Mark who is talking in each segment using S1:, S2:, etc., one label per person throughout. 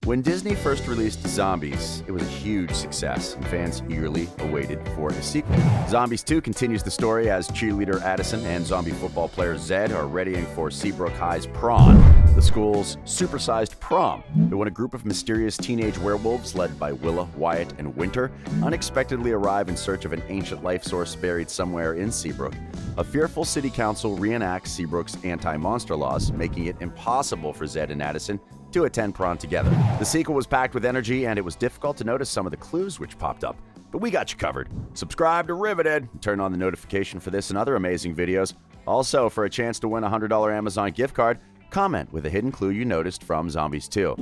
S1: When Disney first released Zombies, it was a huge success, and fans eagerly awaited for a sequel. Zombies 2 continues the story as cheerleader Addison and zombie football player Zed are readying for Seabrook High's prom, the school's supersized prom, when a group of mysterious teenage werewolves led by Willa, Wyatt, and Winter unexpectedly arrive in search of an ancient life source buried somewhere in Seabrook. A fearful city council reenacts Seabrook's anti-monster laws, making it impossible for Zed and Addison to attend prom together. The sequel was packed with energy, and it was difficult to notice some of the clues which popped up. But we got you covered. Subscribe to Riveted, and turn on the notification for this and other amazing videos. Also, for a chance to win a $100 Amazon gift card, comment with a hidden clue you noticed from Zombies 2.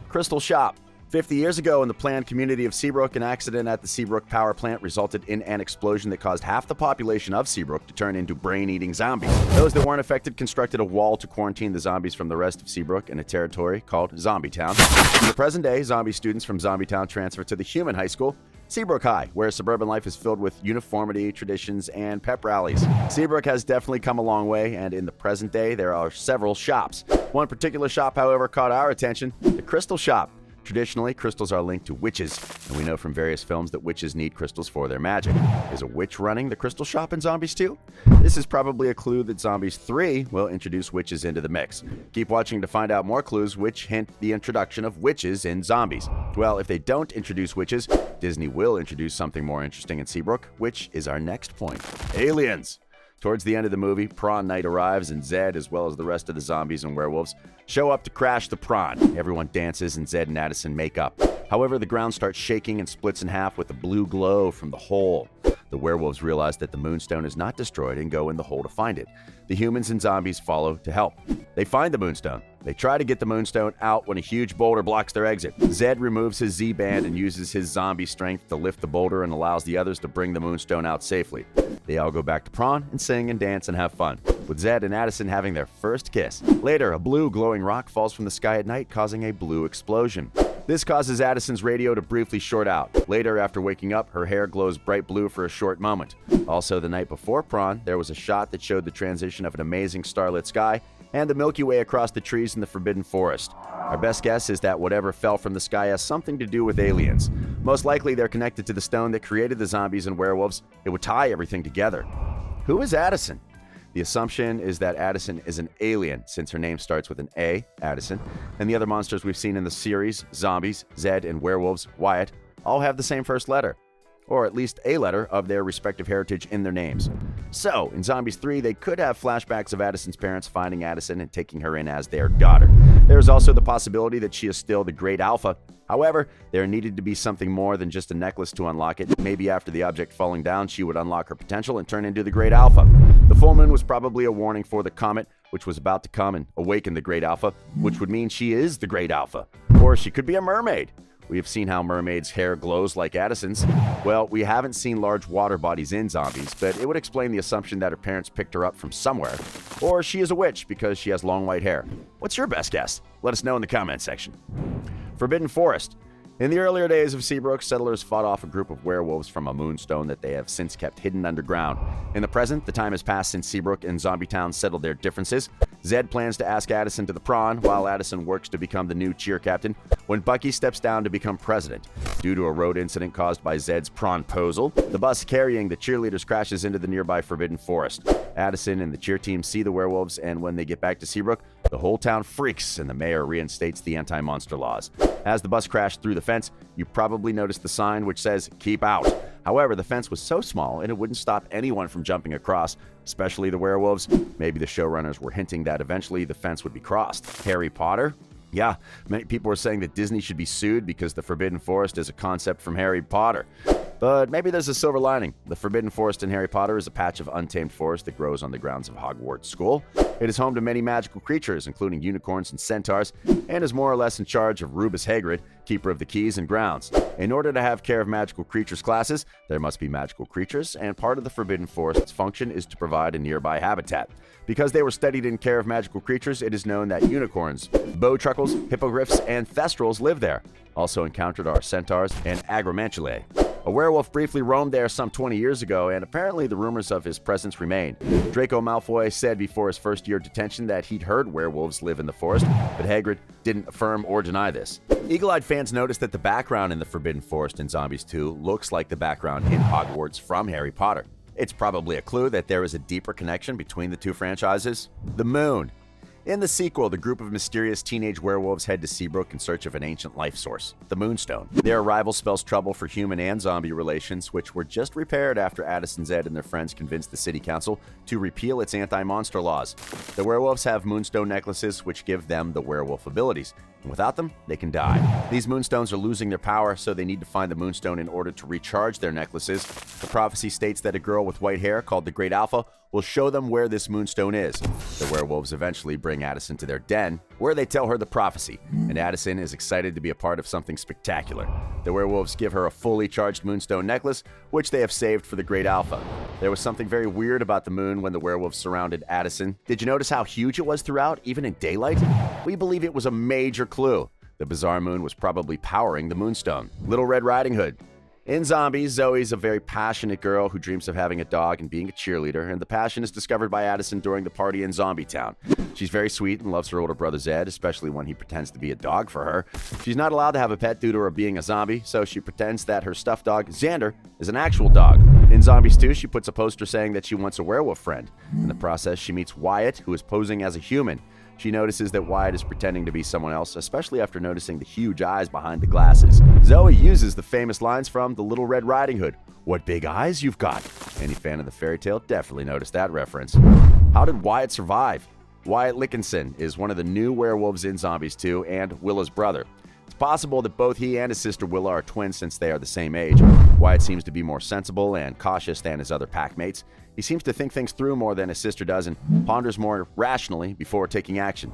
S1: Crystal Shop. 50 years ago, in the planned community of Seabrook, an accident at the Seabrook power plant resulted in an explosion that caused half the population of Seabrook to turn into brain-eating zombies. Those that weren't affected constructed a wall to quarantine the zombies from the rest of Seabrook in a territory called Zombie Town. In the present day, zombie students from Zombie Town transfer to the human high school, Seabrook High, where suburban life is filled with uniformity, traditions, and pep rallies. Seabrook has definitely come a long way, and in the present day, there are several shops. One particular shop, however, caught our attention, the Crystal Shop. Traditionally, crystals are linked to witches, and we know from various films that witches need crystals for their magic. Is a witch running the Crystal Shop in Zombies 2? This is probably a clue that Zombies 3 will introduce witches into the mix. Keep watching to find out more clues which hint the introduction of witches in Zombies. Well, if they don't introduce witches, Disney will introduce something more interesting in Seabrook, which is our next point. Aliens! Towards the end of the movie, Prawn Night arrives, and Zed, as well as the rest of the zombies and werewolves, show up to crash the prawn. Everyone dances, and Zed and Addison make up. However, the ground starts shaking and splits in half with a blue glow from the hole. The werewolves realize that the moonstone is not destroyed and go in the hole to find it. The humans and zombies follow to help. They find the moonstone. They try to get the moonstone out when a huge boulder blocks their exit. Zed removes his Z-band and uses his zombie strength to lift the boulder and allows the others to bring the moonstone out safely. They all go back to prawn and sing and dance and have fun, with Zed and Addison having their first kiss. Later, a blue glowing rock falls from the sky at night, causing a blue explosion. This causes Addison's radio to briefly short out. Later, after waking up, her hair glows bright blue for a short moment. Also, the night before prawn, there was a shot that showed the transition of an amazing starlit sky and the Milky Way across the trees in the Forbidden Forest. Our best guess is that whatever fell from the sky has something to do with aliens. Most likely, they're connected to the stone that created the zombies and werewolves. It would tie everything together. Who is Addison? The assumption is that Addison is an alien, since her name starts with an A, Addison, and the other monsters we've seen in the series, zombies, Zed, and werewolves, Wyatt, all have the same first letter, or at least a letter of their respective heritage in their names. So, in Zombies 3, they could have flashbacks of Addison's parents finding Addison and taking her in as their daughter. There is also the possibility that she is still the Great Alpha. However, there needed to be something more than just a necklace to unlock it. Maybe after the object falling down, she would unlock her potential and turn into the Great Alpha. The full moon was probably a warning for the comet, which was about to come and awaken the Great Alpha, which would mean she is the Great Alpha. Or she could be a mermaid. We have seen how mermaids' hair glows like Addison's. Well, we haven't seen large water bodies in Zombies, but it would explain the assumption that her parents picked her up from somewhere. Or she is a witch because she has long white hair. What's your best guess? Let us know in the comment section. Forbidden Forest. In the earlier days of Seabrook, settlers fought off a group of werewolves from a moonstone that they have since kept hidden underground. In the present, the time has passed since Seabrook and Zombie Town settled their differences. Zed plans to ask Addison to the prawn, while Addison works to become the new cheer captain, when Bucky steps down to become president. Due to a road incident caused by Zed's prawnposal, the bus carrying the cheerleaders crashes into the nearby Forbidden Forest. Addison and the cheer team see the werewolves, and when they get back to Seabrook, the whole town freaks and the mayor reinstates the anti-monster laws. As the bus crashed through the fence, you probably noticed the sign which says, "Keep out." However, the fence was so small and it wouldn't stop anyone from jumping across, especially the werewolves. Maybe the showrunners were hinting that eventually the fence would be crossed. Harry Potter? Yeah, many people were saying that Disney should be sued because the Forbidden Forest is a concept from Harry Potter. But maybe there's a silver lining. The Forbidden Forest in Harry Potter is a patch of untamed forest that grows on the grounds of Hogwarts School. It is home to many magical creatures, including unicorns and centaurs, and is more or less in charge of Rubus Hagrid, keeper of the keys and grounds. In order to have care of magical creatures classes, there must be magical creatures, and part of the Forbidden Forest's function is to provide a nearby habitat. Because they were studied in care of magical creatures, it is known that unicorns, bowtruckles, hippogriffs, and thestrals live there. Also encountered are centaurs and agromantulae. A werewolf briefly roamed there some 20 years ago, and apparently the rumors of his presence remain. Draco Malfoy said before his first year of detention that he'd heard werewolves live in the forest, but Hagrid didn't affirm or deny this. Eagle-eyed fans noticed that the background in the Forbidden Forest in Zombies 2 looks like the background in Hogwarts from Harry Potter. It's probably a clue that there is a deeper connection between the two franchises. The Moon. In the sequel, the group of mysterious teenage werewolves head to Seabrook in search of an ancient life source, the Moonstone. Their arrival spells trouble for human and zombie relations, which were just repaired after Addison, Zed, and their friends convinced the city council to repeal its anti-monster laws. The werewolves have Moonstone necklaces, which give them the werewolf abilities, and without them, they can die. These Moonstones are losing their power, so they need to find the Moonstone in order to recharge their necklaces. The prophecy states that a girl with white hair, called the Great Alpha, will show them where this Moonstone is. The werewolves eventually bring Addison to their den, where they tell her the prophecy, and Addison is excited to be a part of something spectacular. The werewolves give her a fully charged Moonstone necklace, which they have saved for the Great Alpha. There was something very weird about the moon when the werewolves surrounded Addison. Did you notice how huge it was throughout, even in daylight? We believe it was a major clue. The bizarre moon was probably powering the Moonstone. Little Red Riding Hood. In Zombies, Zoe's a very passionate girl who dreams of having a dog and being a cheerleader, and the passion is discovered by Addison during the party in Zombie Town. She's very sweet and loves her older brother Zed, especially when he pretends to be a dog for her. She's not allowed to have a pet due to her being a zombie, so she pretends that her stuffed dog, Xander, is an actual dog. In Zombies 2, she puts a poster saying that she wants a werewolf friend. In the process, she meets Wyatt, who is posing as a human. She notices that Wyatt is pretending to be someone else, especially after noticing the huge eyes behind the glasses. Zoe uses the famous lines from The Little Red Riding Hood. "What big eyes you've got." Any fan of the fairy tale definitely noticed that reference. How did Wyatt survive? Wyatt Lickinson is one of the new werewolves in Zombies 2 and Willa's brother. It's possible that both he and his sister Willa are twins since they are the same age. Wyatt seems to be more sensible and cautious than his other pack mates. He seems to think things through more than his sister does and ponders more rationally before taking action.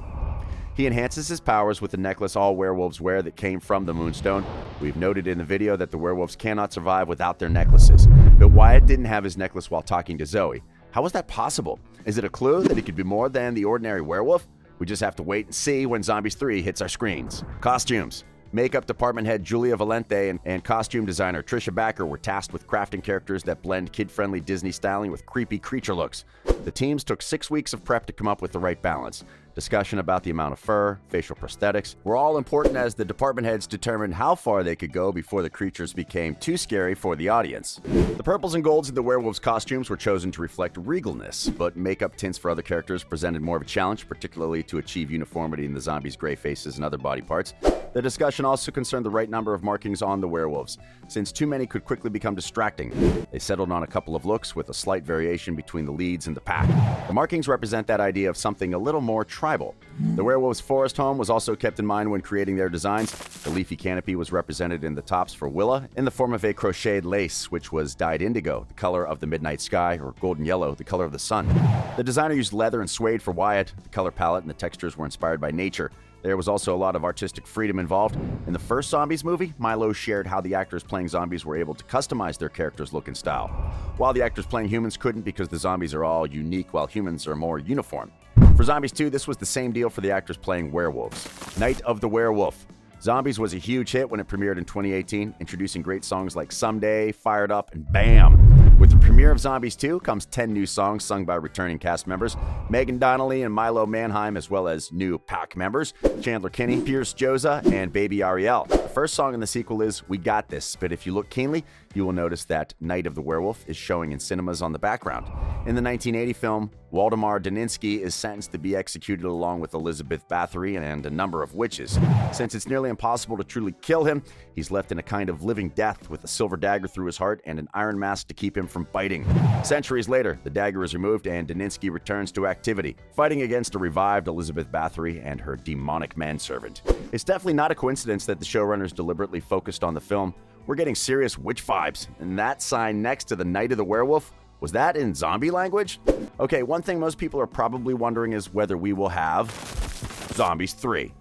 S1: He enhances his powers with the necklace all werewolves wear that came from the Moonstone. We've noted in the video that the werewolves cannot survive without their necklaces. But Wyatt didn't have his necklace while talking to Zoe. How was that possible? Is it a clue that he could be more than the ordinary werewolf? We just have to wait and see when Zombies 3 hits our screens. Costumes. Makeup department head Julia Valente and costume designer Trisha Backer were tasked with crafting characters that blend kid-friendly Disney styling with creepy creature looks. The teams took 6 weeks of prep to come up with the right balance. Discussion about the amount of fur, facial prosthetics were all important as the department heads determined how far they could go before the creatures became too scary for the audience. The purples and golds of the werewolves' costumes were chosen to reflect regalness, but makeup tints for other characters presented more of a challenge, particularly to achieve uniformity in the zombies' gray faces and other body parts. The discussion also concerned the right number of markings on the werewolves, since too many could quickly become distracting. They settled on a couple of looks with a slight variation between the leads and the pack. The markings represent that idea of something a little more tribal. The werewolves' forest home was also kept in mind when creating their designs. The leafy canopy was represented in the tops for Willa in the form of a crocheted lace, which was dyed indigo, the color of the midnight sky, or golden yellow, the color of the sun. The designer used leather and suede for Wyatt. The color palette and the textures were inspired by nature. There was also a lot of artistic freedom involved. In the first Zombies movie, Milo shared how the actors playing zombies were able to customize their characters' look and style, while the actors playing humans couldn't because the zombies are all unique while humans are more uniform. For Zombies 2, this was the same deal for the actors playing werewolves. Night of the Werewolf. Zombies was a huge hit when it premiered in 2018, introducing great songs like Someday, Fired Up, and Bam! With the premiere of Zombies 2 comes 10 new songs sung by returning cast members, Megan Donnelly and Milo Manheim, as well as new pack members, Chandler Kinney, Pierce Joza, and Baby Ariel. The first song in the sequel is We Got This, but if you look keenly, you will notice that Night of the Werewolf is showing in cinemas on the background. In the 1980 film, Waldemar Daninsky is sentenced to be executed along with Elizabeth Bathory and a number of witches. Since it's nearly impossible to truly kill him, he's left in a kind of living death with a silver dagger through his heart and an iron mask to keep him from biting. Centuries later, the dagger is removed and Daninsky returns to activity, fighting against a revived Elizabeth Bathory and her demonic manservant. It's definitely not a coincidence that the showrunners deliberately focused on the film. We're getting serious witch vibes, and that sign next to the Night of the Werewolf, was that in zombie language? Okay, one thing most people are probably wondering is whether we will have Zombies 3.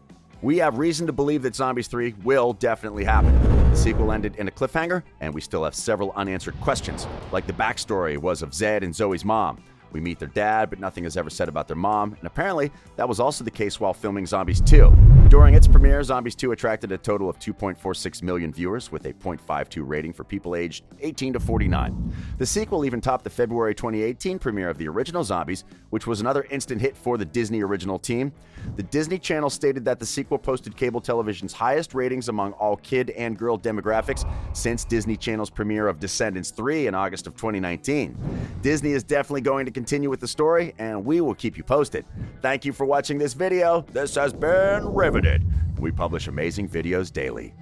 S1: We have reason to believe that Zombies 3 will definitely happen. The sequel ended in a cliffhanger, and we still have several unanswered questions, like the backstory was of Zed and Zoe's mom. We meet their dad, but nothing is ever said about their mom, and apparently that was also the case while filming Zombies 2. During its premiere, Zombies 2 attracted a total of 2.46 million viewers with a 0.52 rating for people aged 18 to 49. The sequel even topped the February 2018 premiere of the original Zombies, which was another instant hit for the Disney original team. The Disney Channel stated that the sequel posted cable television's highest ratings among all kid and girl demographics since Disney Channel's premiere of Descendants 3 in August of 2019. Disney is definitely going to continue with the story, and we will keep you posted. Thank you for watching this video. This has been Riveted. We publish amazing videos daily.